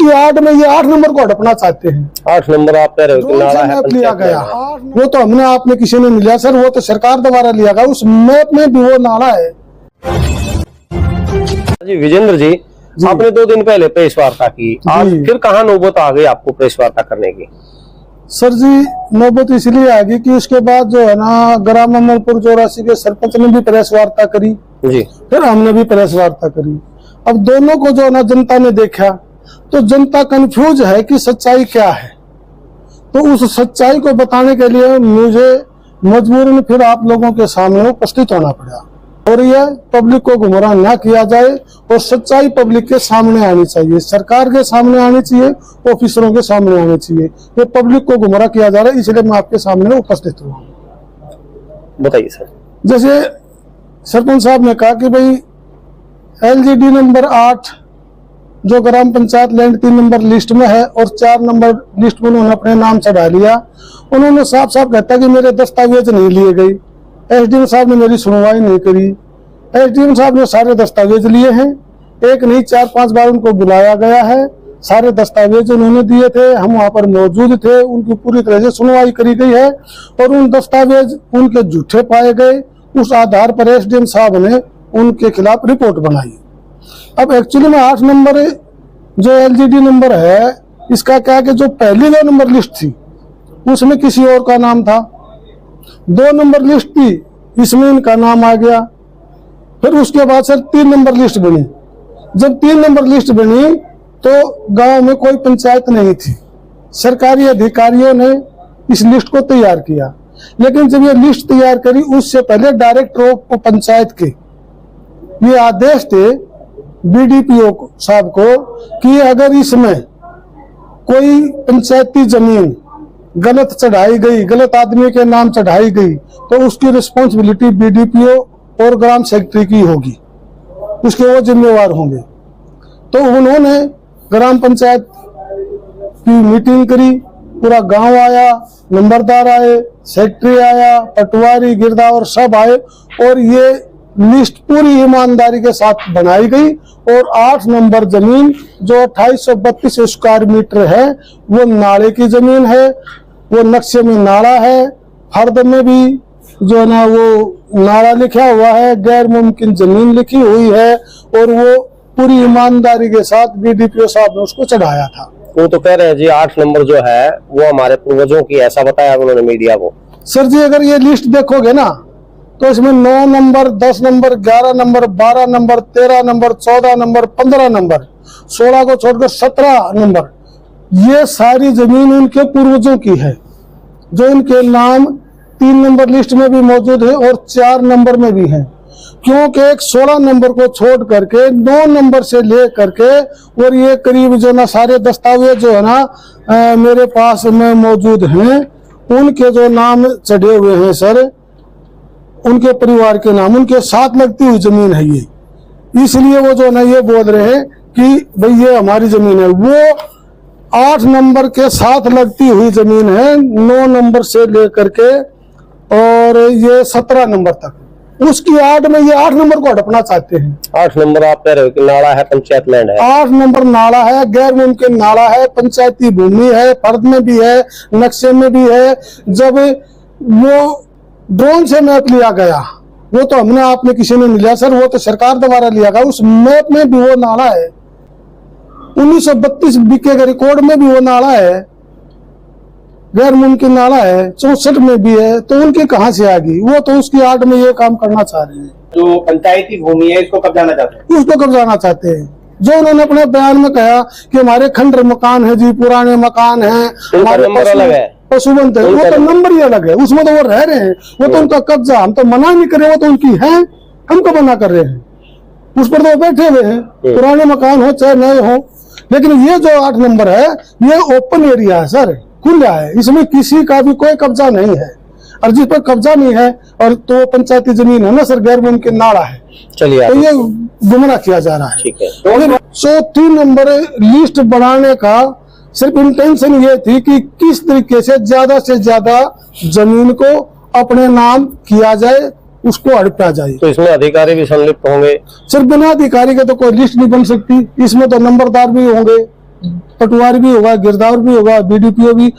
उसकी आड़ में ये 8 नंबर को हड़पना चाहते हैं। 8 नंबर आप कह रहे हो कि नाला है, लिया गया, वो तो हमने आपने किसी ने लिया सर, वो तो सरकार द्वारा लिया गया, उस मैप में भी वो नाला है। जी विजेंद्र जी, आपने 2 दिन पहले प्रेस वार्ता की, आज फिर कहाँ नौबत आ गई आपको प्रेस वार्ता करने की? सर जी नौबत इसलिए आ गई कि उसके बाद जो है ना ग्राम अमलपुर 84 के सरपंच ने भी प्रेस वार्ता करी जी, फिर हमने भी प्रेस वार्ता करी। अब दोनों को जो है ना जनता ने देखा तो जनता कंफ्यूज है कि सच्चाई क्या है, तो उस सच्चाई को बताने के लिए मुझे मजबूरन फिर आप लोगों के सामने उपस्थित होना पड़ा और यह पब्लिक को गुमराह ना किया जाए और सच्चाई पब्लिक के सामने आनी चाहिए, सरकार के सामने आनी चाहिए, ऑफिसरों के सामने आनी चाहिए। ये पब्लिक को गुमराह किया जा रहा है, इसलिए मैं आपके सामने उपस्थित हुआ। बताइए सर। जैसे सरपंच साहब ने कहा कि भाई LGD नंबर 8 जो ग्राम पंचायत लैंड 3 नंबर लिस्ट में है और 4 नंबर लिस्ट में उन्होंने अपने नाम चढ़ा लिया। उन्होंने साफ साफ कहता कि मेरे दस्तावेज नहीं लिए गए, SDM साहब ने मेरी सुनवाई नहीं करी। SDM साहब ने सारे दस्तावेज लिए हैं, एक नहीं 4-5 बार उनको बुलाया गया है, सारे दस्तावेज उन्होंने दिए थे, हम वहां पर मौजूद थे, उनकी पूरी तरह से सुनवाई करी गई है और उन दस्तावेज उनके झूठे पाए गए। उस आधार पर SDM साहब ने उनके खिलाफ रिपोर्ट बनाई। अब एक्चुअली में 8 नंबर जो LGD नंबर है, इसका क्या है कि जो पहली 2 नंबर लिस्ट थी उसमें किसी और का नाम था, 2 नंबर लिस्ट थी इसमें इनका नाम आ गया। फिर उसके बाद सर 3 नंबर लिस्ट बनी। जब 3 नंबर लिस्ट बनी तो गांव में कोई पंचायत नहीं थी, सरकारी अधिकारियों ने इस लिस्ट को तैयार किया, लेकिन जब ये लिस्ट तैयार करी उससे पहले डायरेक्टर ऑफ पंचायत के ये आदेश थे BDPO साहब को कि अगर इसमें कोई पंचायती जमीन गलत चढ़ाई गई, गलत आदमी के नाम चढ़ाई गई तो उसकी रिस्पॉन्सिबिलिटी BDPO और ग्राम सेक्रेटरी की होगी, उसके वो जिम्मेवार होंगे। तो उन्होंने ग्राम पंचायत की मीटिंग करी, पूरा गांव आया, नंबरदार आए, सेक्रेटरी आया, पटवारी गिरदावर सब आए और ये लिस्ट पूरी ईमानदारी के साथ बनाई गई और 8 नंबर जमीन जो 2832 स्क्वायर मीटर है वो नाले की जमीन है, वो नक्शे में नाला है, फर्द में भी जो है ना वो नाला लिखा हुआ है, गैर मुमकिन जमीन लिखी हुई है और वो पूरी ईमानदारी के साथ BDPO साहब ने उसको चढ़ाया था। वो तो कह रहे हैं जी 8 नंबर जो है वो हमारे पूर्वजों की, ऐसा बताया उन्होंने मीडिया को। सर जी अगर ये लिस्ट देखोगे ना तो इसमें 9 number, 10 number, 11 number, 12 number, 13 number, 14 number, 15 number, 16 को छोड़कर 17 नंबर, ये सारी जमीन उनके पूर्वजों की है जो इनके नाम 3 नंबर लिस्ट में भी मौजूद है और 4 नंबर में भी है। क्योंकि एक 16 नंबर को छोड़ करके 9 नंबर से ले करके और ये करीब जो ना सारे दस्तावेज जो है ना मेरे पास में मौजूद हैं, उनके जो नाम चढ़े हुए हैं सर, उनके परिवार के नाम, उनके साथ लगती हुई जमीन है ये, इसलिए वो जो ना ये बोल रहे हैं कि भाई ये हमारी जमीन है। वो 8 नंबर के साथ लगती हुई जमीन है, 9 नंबर से लेकर के और ये 17 नंबर तक, उसकी आड़ में ये 8 नंबर को हड़पना चाहते हैं। 8 नंबर आप कह रहे हो कि नाला है, पंचायत लैंड है। 8 नंबर नाला है, गैर मुमकिन नाला है, पंचायती भूमि है, फर्द में भी है, नक्शे में भी है। जब वो ड्रोन से मैप लिया गया, वो तो हमने आपने किसी ने लिया सर, वो तो सरकार द्वारा लिया गया, उस मैप में भी वो नाला है, 1932 बीके के रिकॉर्ड में भी वो नाला है, गैर मुमकिन नाला है, 64 में भी है, तो उनकी कहां से आ गई? वो तो उसकी आड़ में ये काम करना चाह रहे हैं। जो पंचायती भूमि है इसको कब्जाना चाहते हैं, उसको कब्जाना चाहते हैं। जो उन्होंने अपने बयान में कहा कि हमारे खंडर मकान है जी, पुराने मकान है, हमारे पशुबंत है, वो तो नंबर ही अलग है, उसमें तो वो रह रहे हैं, वो तो उनका कब्जा, हम तो मना नहीं कर रहे, वो तो उनकी है, हमको मना कर रहे हैं, उस पर तो बैठे हुए हैं, पुराने मकान हो चाहे नए हो। लेकिन ये जो 8 नंबर है ये ओपन एरिया है सर, खुला है, इसमें किसी का भी कोई कब्जा नहीं है, और जिस पर कब्जा नहीं है और तो पंचायती जमीन है ना सर, गैर मुमकिन नाला है, चलिए तो ये गुमराह किया जा रहा है। ठीक है। तो 3 नंबर लिस्ट बनाने का सिर्फ इंटेंशन ये थी कि किस तरीके से ज्यादा जमीन को अपने नाम किया जाए, उसको हड़पा जाए। तो इसमें अधिकारी भी संलिप्त होंगे? सिर्फ बिना अधिकारी के तो कोई लिस्ट नहीं बन सकती, इसमें तो नंबरदार भी होंगे, पटवारी भी होगा, गिरदावर भी होगा, बीडीपीओ भी